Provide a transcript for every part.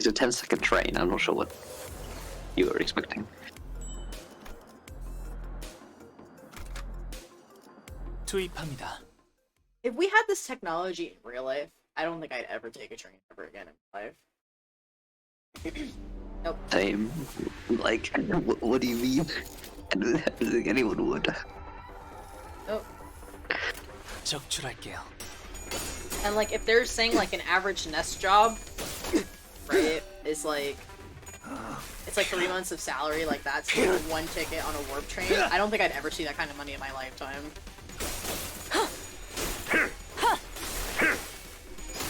It's a 10-second train. I'm not sure what you were expecting. 투입합니다. If we had this technology in real life, I don't think I'd ever take a train ever again in my life. Nope. Same. Like, what do you mean? I don't think anyone would. Nope. 적출할게요. And like, if they're saying like an average nest job, right, is like, it's like 3 months of salary, like that's one ticket on a warp train. I don't think I'd ever see that kind of money in my lifetime.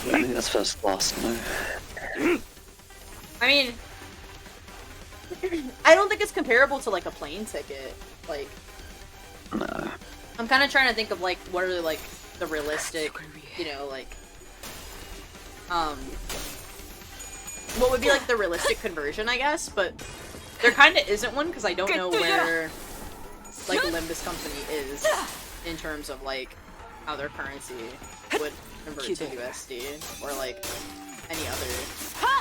I think that's first class, no? I mean, I don't think it's comparable to like a plane ticket. Like, No. I'm kind of trying to think of like what are like the realistic, you know, like, what would be like the realistic conversion, I guess. But there kind of isn't one because I don't know where like Limbus Company is in terms of like how their currency would convert to USD or like any other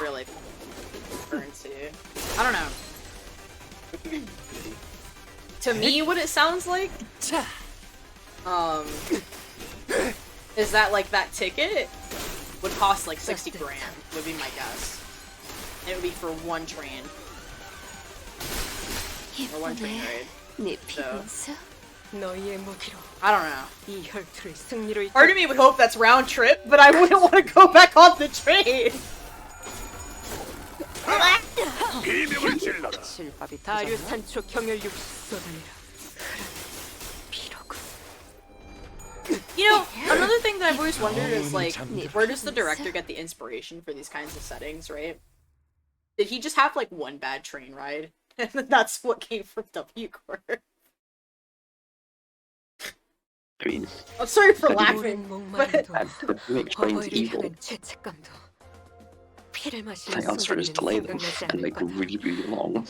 real life currency. I don't know. To me, what it sounds like, is that like that ticket would cost like 60 grand, would be my guess. And it would be for one train. Or one train ride. So, I don't know. Part of me would hope that's round trip, but I wouldn't want to go back on the train. You know, another thing that I've always wondered is like, where does the director get the inspiration for these kinds of settings, right? Did he just have like one bad train ride? And that's what came from W Corp? I mean, I'm sorry for laughing, but make trains evil. The answer is delay them and make them really, really long.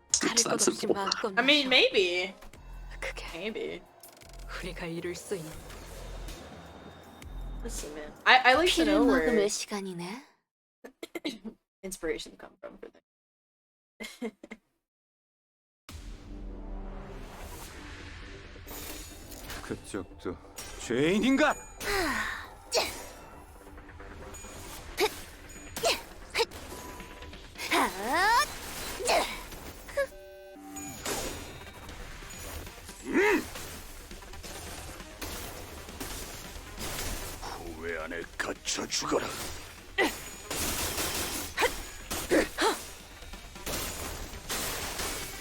It's that simple. I mean, maybe. Maybe. Let's see, man. I like to know where inspiration come from for this. 그쪽도 죄인인가? 후회 안에 갇혀 죽어라.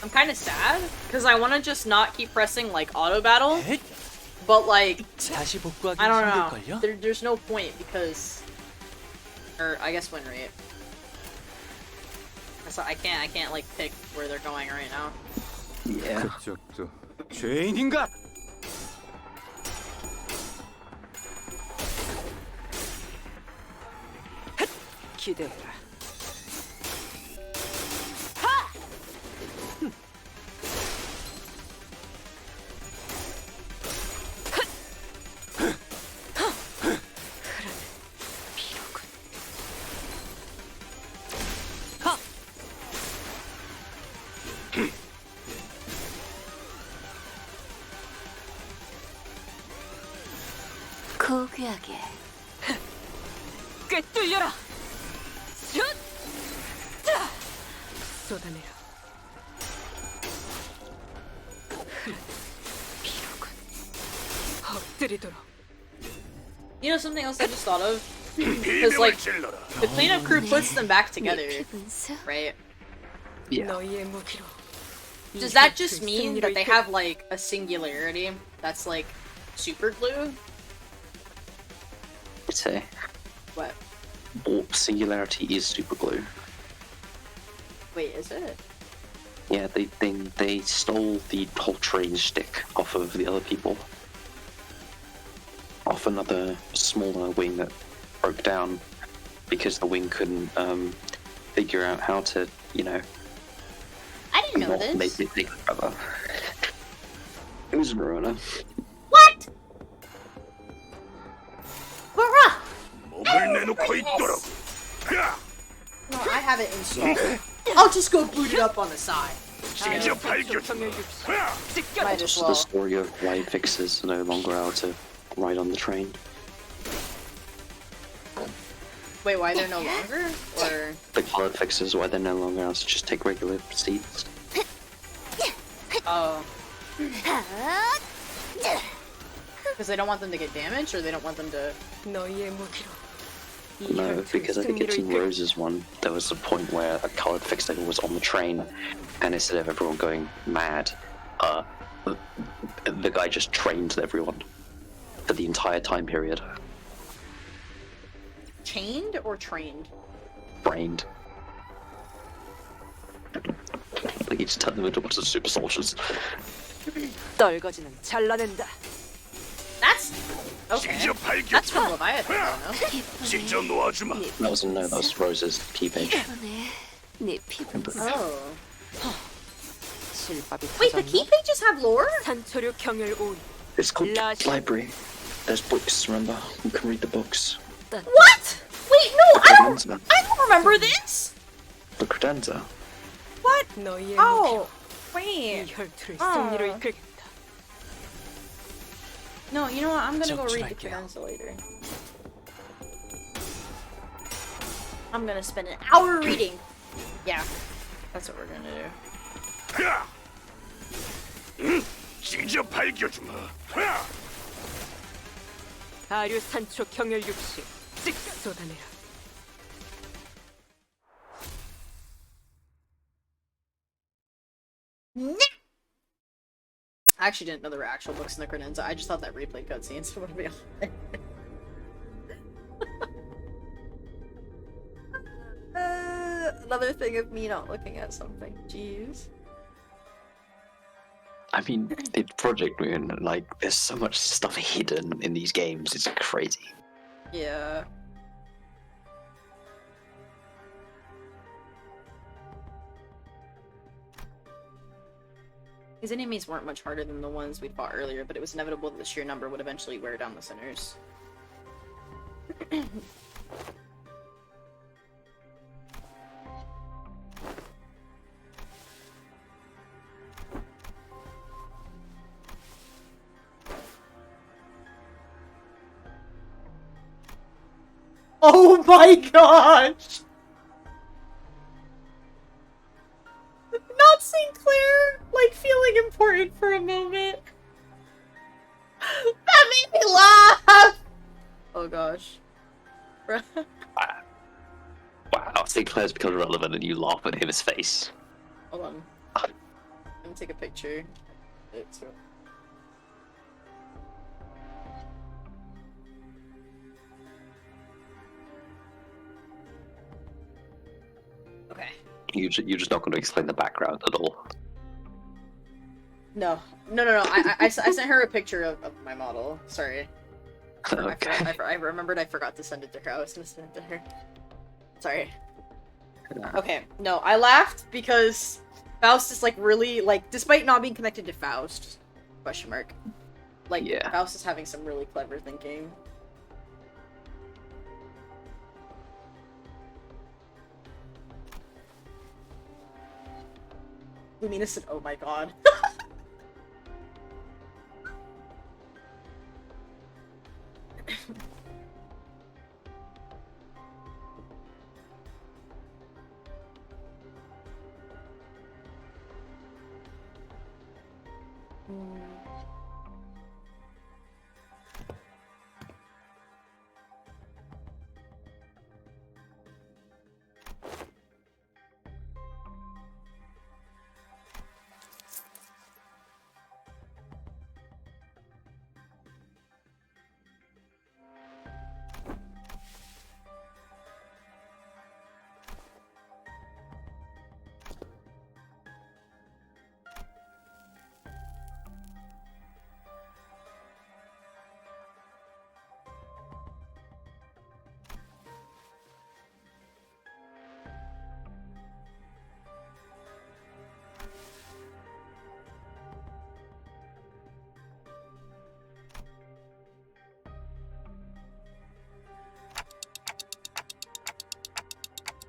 I'm kind of sad because I want to just not keep pressing like auto battle, but like I don't know. There's no point because, or I guess win rate. So I can't like pick where they're going right now. Yeah. 그쪽도 죄인인가? 기대해라. 고귀하게 꿰뚫려라. 슛! 쏟아내라. 비로군 엎드리도록. You know something else I just thought of? Because like the cleanup crew puts them back together, right? Yeah. 너희의 무기로. Does that just mean that they have like a singularity that's like super glue? I'd say What? warp singularity is super glue. Wait, is it? Yeah, they stole the whole train stick off of the other people. Off another smaller wing that broke down because the wing couldn't figure out how to, you know, I didn't know not make this. it take forever. It was Ruina. What? Hurrah! 목을 내놓고 있도록. No, I have it installed. I'll just go boot it up on the side. 진짜 밝혀주마. Might as It's the well. story of why fixers are no longer allowed to ride on the train. Wait, why they're no longer? Or The colored fixers, why they're no longer allowed to just take regular seats. oh, because they don't want them to get damaged, or they don't want them to. 너희의 무기로 이 No, 혈투를 because I think 승리로 it's in 이끌. Rose's one, there was a point where a colored fixer was on the train, and instead of everyone going mad, the guy just trained everyone for the entire time period. Chained or trained? Brained. Like he just turned them into a bunch of super soldiers. 떨거지는 잘라낸다. That's okay. 진짜 That's from 밝혀주마. Leviathan, though, 진짜 놓아주마. That was Rose's key page. 네 피부 no? Oh. 실밥이 Wait, the key pages have lore? 산초류 경혈 온 It's called Lush. Library. There's books, remember? You can read the books. What? Wait, no, I don't remember this. The credenza. What? 너희의 Oh, 이 wait. 혈투를 어. 승리로 이끌겠다. No, you know what? I'm gonna go read the 적중할게요. credenza later. I'm gonna spend an hour reading. Yeah, that's what we're gonna do. 야! 진짜 밝혀주마. 아류 산초 경혈 육시 씩 쏟아내라. I actually didn't know there were actual books in the credenza. I just thought that replay cutscenes would be on there. Another thing of me not looking at something. Jeez. I mean, it's Project Moon, like, there's so much stuff hidden in these games, it's crazy. Yeah. These enemies weren't much harder than the ones we fought earlier, but it was inevitable that the sheer number would eventually wear down the sinners. Oh my gosh! Not Sinclair, like, feeling important for a moment. That made me laugh! Oh gosh. Wow, Sinclair's become relevant and you laugh at his face. Hold on. Let me take a picture. It's... Okay. You're just not going to explain the background at all. No. I sent her a picture of my model. Sorry. Okay. I remembered I forgot to send it to her. I was gonna send it to her. Sorry. Okay. No, I laughed because Faust is, like, really, like, despite not being connected to Faust, question mark, like, Yeah. Faust is having some really clever thinking. Lumina said, oh my god.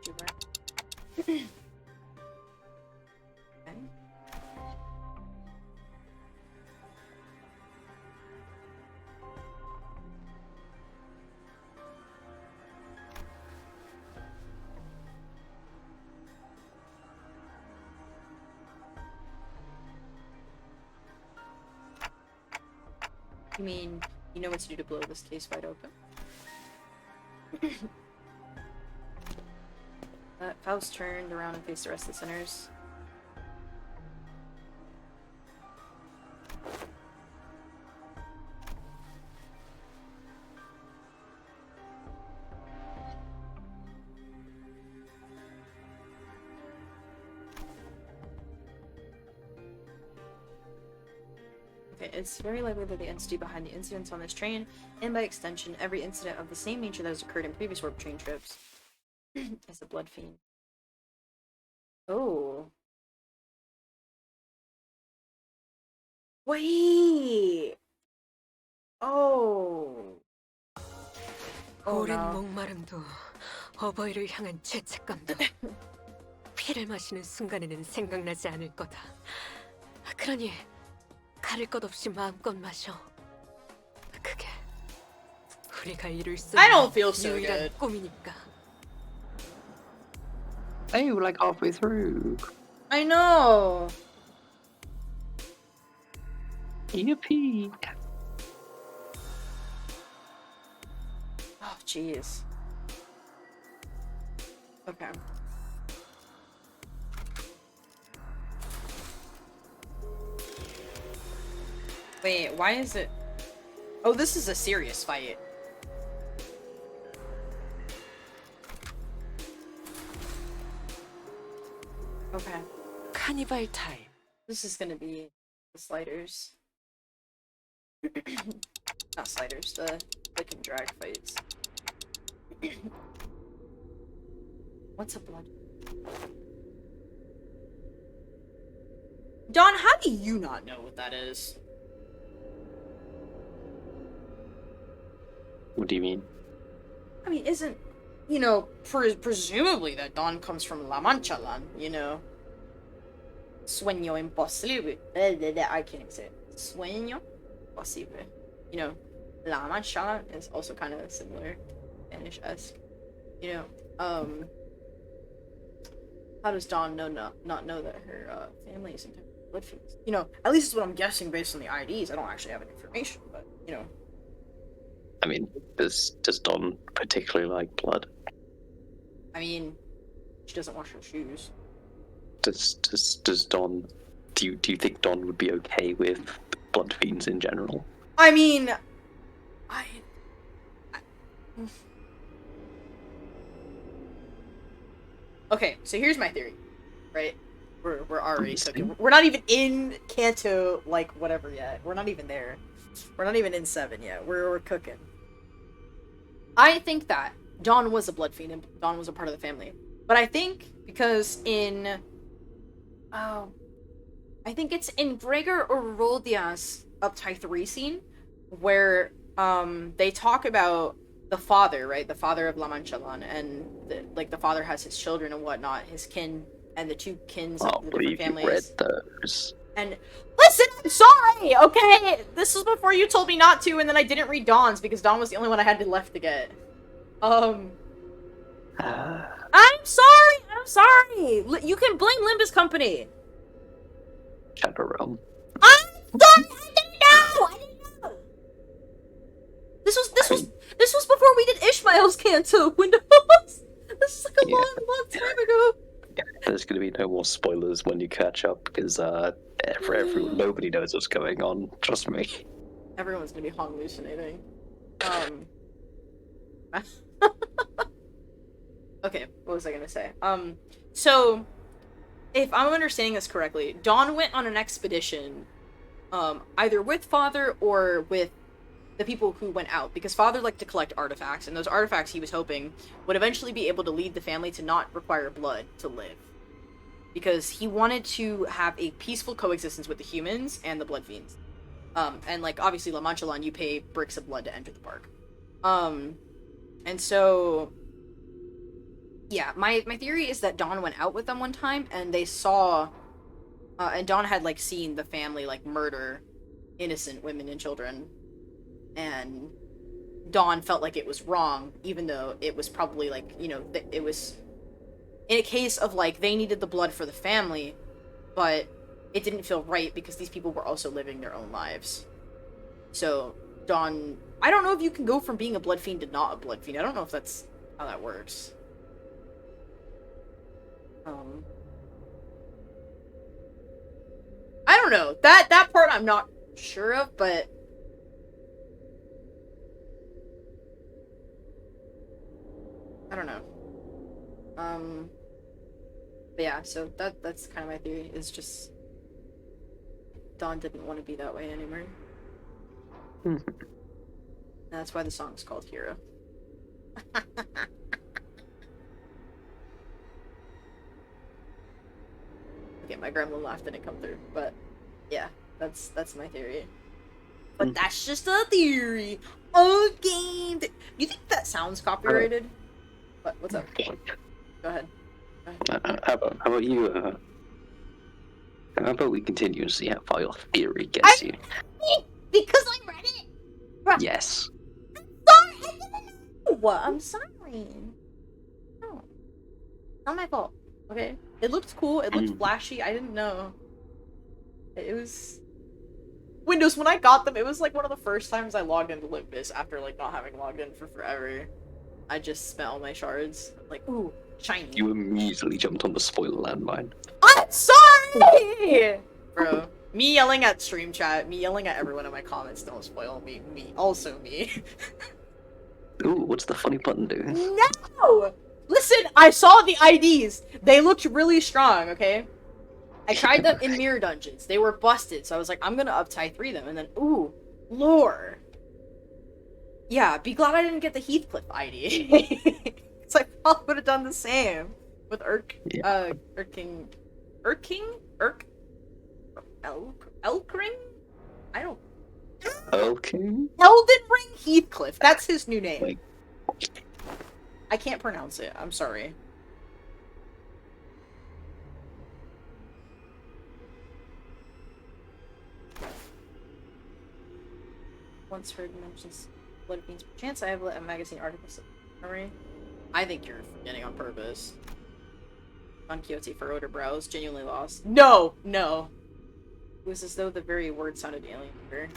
Vtuber. Okay. You mean you know what to do to blow this case wide open? Faust turned around and faced the rest of the sinners. It's very likely that the entity behind the incidents on this train, and by extension, every incident of the same nature that has occurred in previous warp train trips, is a Bloodfiend. Oh. Wait! Oh. Oh 오랜 no. 목마름도 어버이를 향한 죄책감도 피를 마시는 순간에는 생각나지 않을 거다. 그러니 가릴 것 없이 마음껏 마셔. 그게 우리가 이룰 수 I don't 있는 feel so 유일한 good. 꿈이니까. Hey, we're like halfway through. I know! Yippee! Oh, jeez. Okay. Wait, why is it... Oh, this is a serious fight. Okay. 카니발 타임. This is gonna be the sliders. Not sliders, the lick and drag fights. What's a blood? Don, how do you not know what that is? What do you mean? I mean, isn't, you know, presumably that Don comes from La Mancha land, you know? Sueño imposible. I can't even say it. Sueño imposible. You know, La Mancha is also kind of similar, Spanish-esque. You know, how does Dawn not know that her family is in Bloodfiends? You know, at least it's what I'm guessing based on the IDs. I don't actually have any information, but you know. I mean, does Dawn particularly like blood? I mean, she doesn't wash her shoes. Does Dawn? Do you think Dawn would be okay with blood fiends in general? I mean, I okay, so here's my theory, right? We're already cooking. We're not even in Kanto, like, whatever yet. We're not even there. We're not even in 7 yet. We're cooking. I think that Dawn was a blood fiend and Dawn was a part of the family. But I think because in I think it's in Gregor or Roldia's Uptie 3 scene where they talk about the father, right? The father of La Manchalan, and the father has his children and whatnot, his kin, and the two kins of the different families. Read those. And listen, I'm sorry, okay? This was before you told me not to, and then I didn't read Dawn's because Dawn was the only one I had left to get. I'm sorry! You can blame Limbus Company! Shadow Realm. I'm sorry! I didn't know! This was before we did Ishmael's Kanto Windows! This is like a long time ago! Yeah, there's going to be no more spoilers when you catch up, because for everyone, nobody knows what's going on, trust me. Everyone's going to be hallucinating. Okay, what was I going to say? So, if I'm understanding this correctly, Dawn went on an expedition, either with Father or with the people who went out, because Father liked to collect artifacts, and those artifacts he was hoping would eventually be able to lead the family to not require blood to live. Because he wanted to have a peaceful coexistence with the humans and the blood fiends. And like, obviously, La Manchalan, you pay bricks of blood to enter the park. And so Yeah, my theory is that Dawn went out with them one time, and they saw, and Dawn had, like, seen the family, like, murder innocent women and children, and Dawn felt like it was wrong, even though it was probably, like, you know, it was in a case of, like, they needed the blood for the family, but it didn't feel right because these people were also living their own lives. So, Dawn... I don't know if you can go from being a blood fiend to not a blood fiend. I don't know if that's how that works. I don't know. That part I'm not sure of, but... I don't know. But yeah, so that's kind of my theory, is just... Dawn didn't want to be that way anymore. That's why the song's called Hero. Okay, my gremlin laugh didn't come through, but yeah, that's my theory. But that's just a theory. Okay. You think that sounds copyrighted? What's up? Go ahead. How about you? How about we continue and see how far your theory gets you? Because I read it. Yes. Sorry, I didn't know. I'm sorry. No, not my fault. Okay, it looked cool. It looked flashy. I didn't know. It was Windows when I got them. It was like one of the first times I logged into Limbus after like not having logged in for forever. I just spent all my shards. Like, ooh, shiny. You immediately jumped on the spoiler landmine. I'm sorry, bro. Me yelling at stream chat, me yelling at everyone in my comments, don't spoil me. Also me. Ooh, what's the funny button do? No! Listen, I saw the IDs. They looked really strong, okay? I tried them in mirror dungeons. They were busted, so I was like, I'm gonna up-tie 3 them, and then, ooh, lore. Yeah, be glad I didn't get the Heathcliff ID. Because I probably would have done the same with Elkring? I don't... Okay. Elden Ring Heathcliff. That's his new name. Like... I can't pronounce it. I'm sorry. Once heard mentions blood fiends. Chance I have a magazine article summary. I think you're forgetting on purpose. Don Quixote furrowed her brows, genuinely lost. No! No! It was as though the very word sounded alien to her.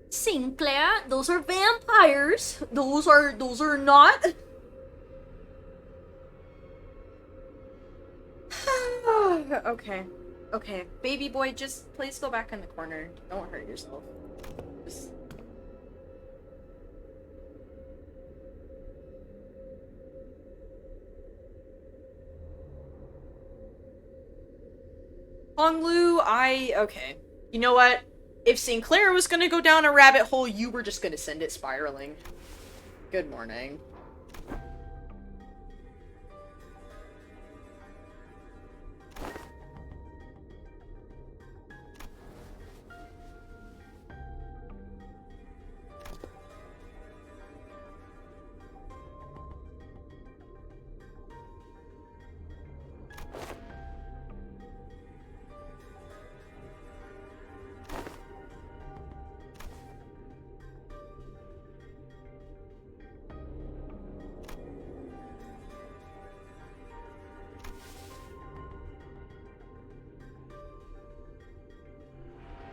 Sinclair, those are vampires. Those are not. Okay. Okay. Baby boy, just please go back in the corner. Don't hurt yourself. Just... Honglu, okay. You know what? If Sinclair was gonna go down a rabbit hole, you were just gonna send it spiraling. Good morning.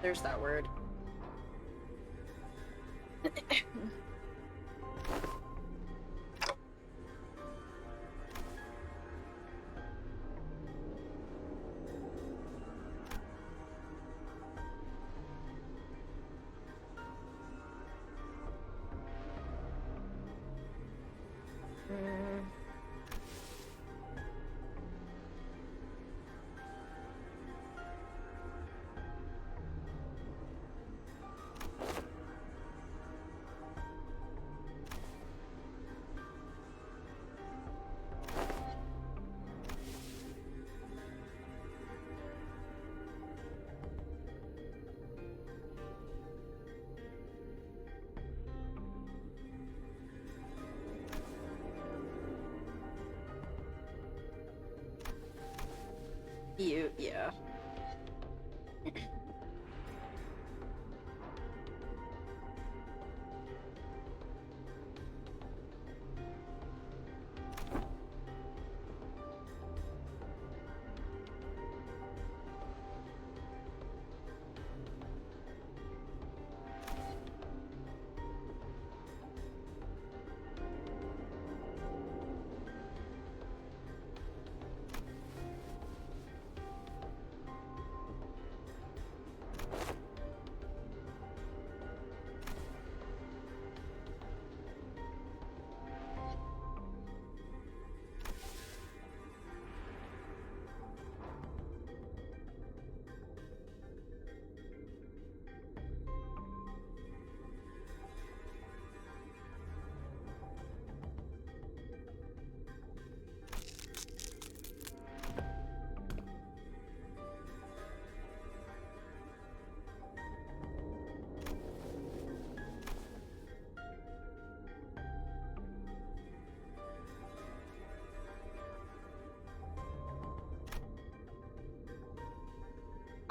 There's that word. Yeah.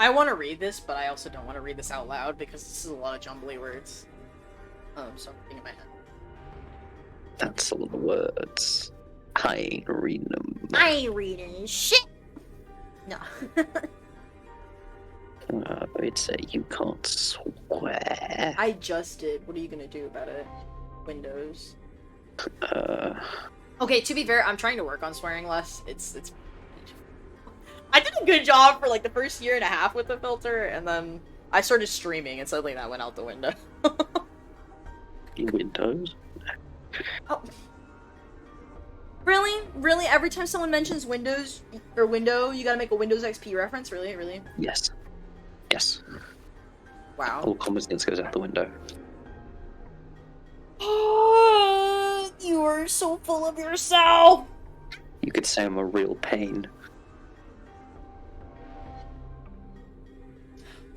I want to read this, but I also don't want to read this out loud because this is a lot of jumbly words. So I'm thinking in my head. That's a lot of words. I ain't reading them. I ain't reading shit! No. It's a you can't swear. I just did. What are you gonna do about it? Windows. Okay, to be fair, I'm trying to work on swearing less. It's I did a good job for like the first year and a half with the filter, and then I started streaming, and suddenly that went out the window. Windows? Oh. Really? Really? Every time someone mentions Windows or window, you gotta make a Windows XP reference? Really? Really? Yes. Yes. Wow. All common sense goes out the window. You are so full of yourself! You could say I'm a real pain.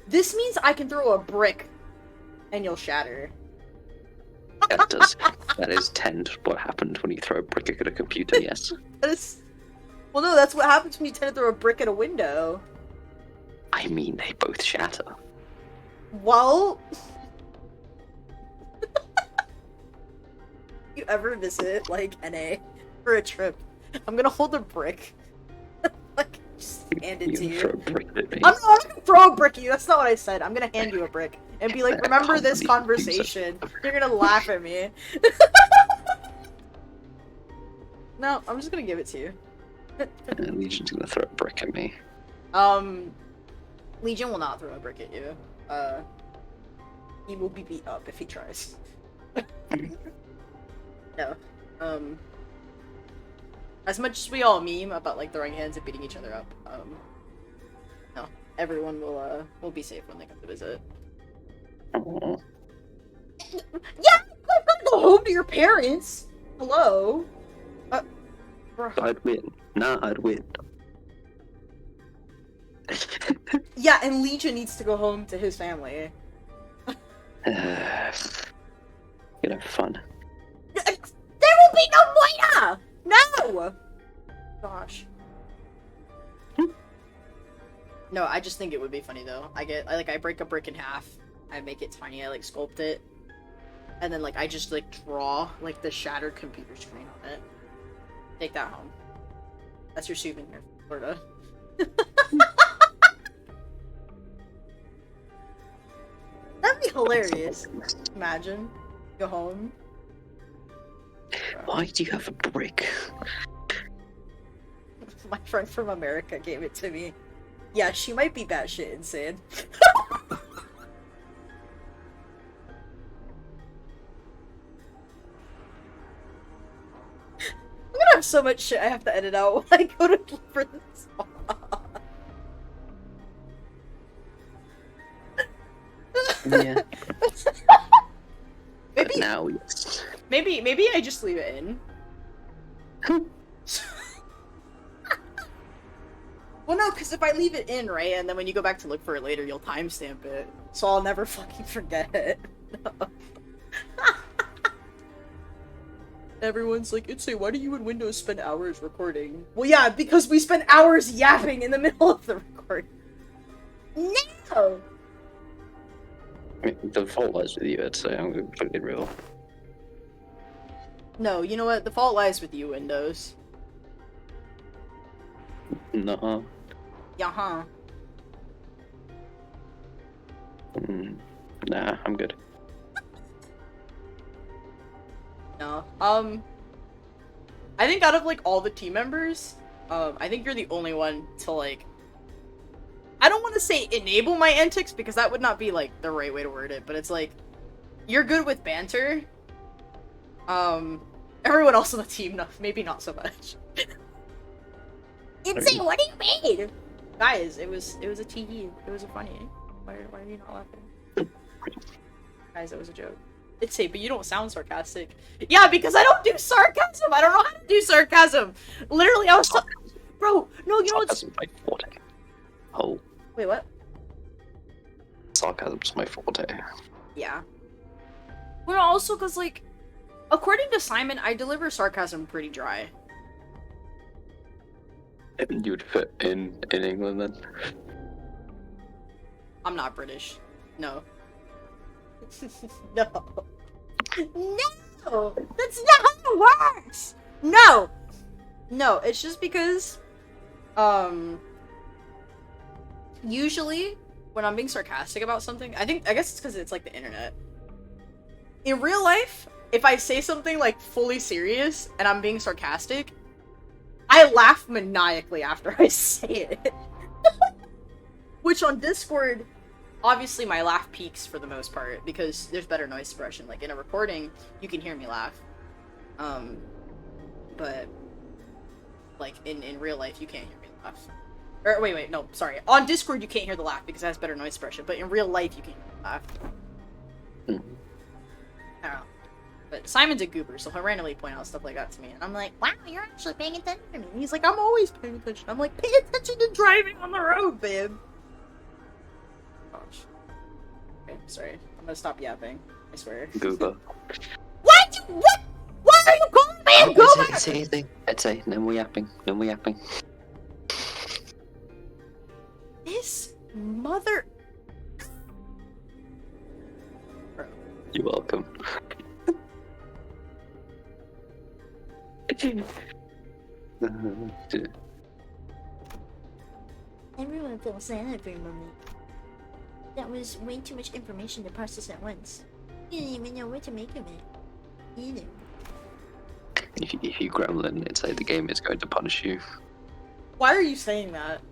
This means I can throw a brick and you'll shatter. That is tend what happened when you throw a brick at a computer, yes. That is... Well, no, that's what happens when you tend to throw a brick at a window. I mean, they both shatter. Well... you ever visit, like, NA for a trip, I'm gonna hold a brick. Like, just hand it to you. Throw a brick at me. I'm not gonna throw a brick at you, that's not what I said. I'm gonna hand you a brick. And be like, remember this conversation. You're gonna laugh at me. No, I'm just gonna give it to you. And Legion's gonna throw a brick at me. Legion will not throw a brick at you. He will be beat up if he tries. No. As much as we all meme about like throwing hands and beating each other up, no, everyone will be safe when they come to visit. Aww. Yeah, I'm gonna go home to your parents. Hello. I'd win. Nah, I'd win. Yeah, and Legion needs to go home to his family. You'd have fun. There will be no Moira! No! Gosh. No, I just think it would be funny though. I break a brick in half, I make it tiny, I like sculpt it, and then like I just like draw like the shattered computer screen on it. Take that home. That's your souvenir from Florida. That'd be hilarious. Imagine. Go home. Why do you have a brick? My friend from America gave it to me. Yeah, she might be batshit insane. I'm gonna have so much shit I have to edit out when I go to for this. Yeah. Maybe, But now, yes. maybe I just leave it in. Well, no, because if I leave it in, right, and then when you go back to look for it later, you'll timestamp it, so I'll never fucking forget it. Everyone's like, Itsy, why do you and Windows spend hours recording? Well, yeah, because we spend hours yapping in the middle of the recording. No! I mean, the fault lies with you, I'd say. I'm completely real. No, you know what? The fault lies with you, Windows. Nuh-uh. Yeah-huh. Nah, I'm good. No. I think out of, like, all the team members, I think you're the only one to, like... I don't want to say enable my antics, because that would not be, like, the right way to word it, but it's like, you're good with banter. Everyone else on the team, no, maybe not so much. Insane, what do you mean? Guys, it was a TE. It was a funny. Why are you not laughing? Guys, that was a joke. It's safe, but you don't sound sarcastic. Yeah, because I don't do sarcasm! I don't know how to do sarcasm! Literally, I was bro, no, you know what's- Sarcasm's my forte. Oh. Wait, what? Sarcasm's my forte. Yeah. Well, also, because, like, according to Simon, I deliver sarcasm pretty dry. You'd fit in England then? I'm not British. No. No. No! That's not how it works! No! No, it's just because, usually, when I'm being sarcastic about something, I guess it's because it's like the internet. In real life, if I say something like fully serious and I'm being sarcastic, I laugh maniacally after I say it. Which on Discord, obviously my laugh peaks for the most part because there's better noise suppression. Like in a recording, you can hear me laugh. But like in real life, you can't hear me laugh. Or wait, no, sorry. On Discord, you can't hear the laugh because it has better noise suppression. But in real life, you can hear the laugh. I don't know. But Simon's a goober, so he'll randomly point out stuff like that to me. And I'm like, wow, you're actually paying attention to me. And he's like, I'm always paying attention. I'm like, pay attention to driving on the road, babe. Gosh. Okay, sorry. I'm gonna stop yapping. I swear. Goober. What? What? Why are you calling me a goober? Say anything. I'd say, no more yapping. No more yapping. This mother... You're welcome. Everyone feels sad for a moment. That was way too much information to process at once. You didn't even know what to make of it. Either. If you gremlin, it's like the game is going to punish you. Why are you saying that?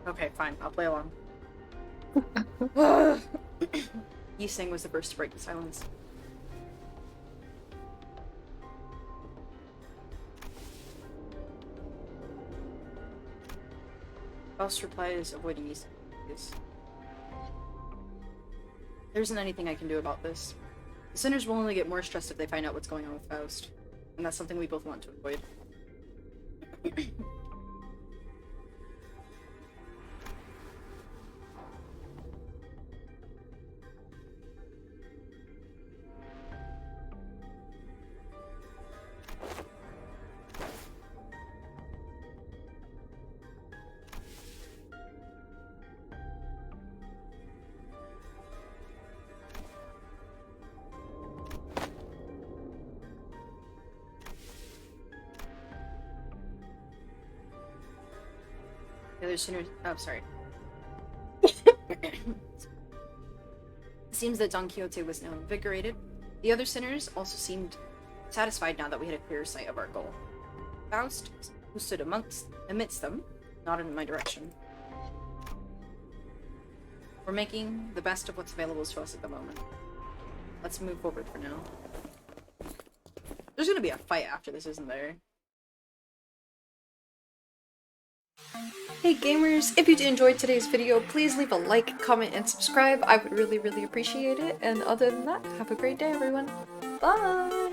Okay, fine. I'll play along. Yiseng was the first to break the silence. Faust's reply is avoiding Yiseng. There isn't anything I can do about this. The sinners will only get more stressed if they find out what's going on with Faust. And that's something we both want to avoid. The other sinners... Oh, sorry. It seems that Don Quixote was now invigorated. The other sinners also seemed satisfied now that we had a clearer sight of our goal. Faust, who stood amidst them, nodded in my direction. We're making the best of what's available to us at the moment. Let's move forward for now. There's gonna be a fight after this, isn't there? Hey gamers, if you enjoyed today's video, please leave a like, comment, and subscribe. I would really, really appreciate it. And other than that, have a great day, everyone. Bye!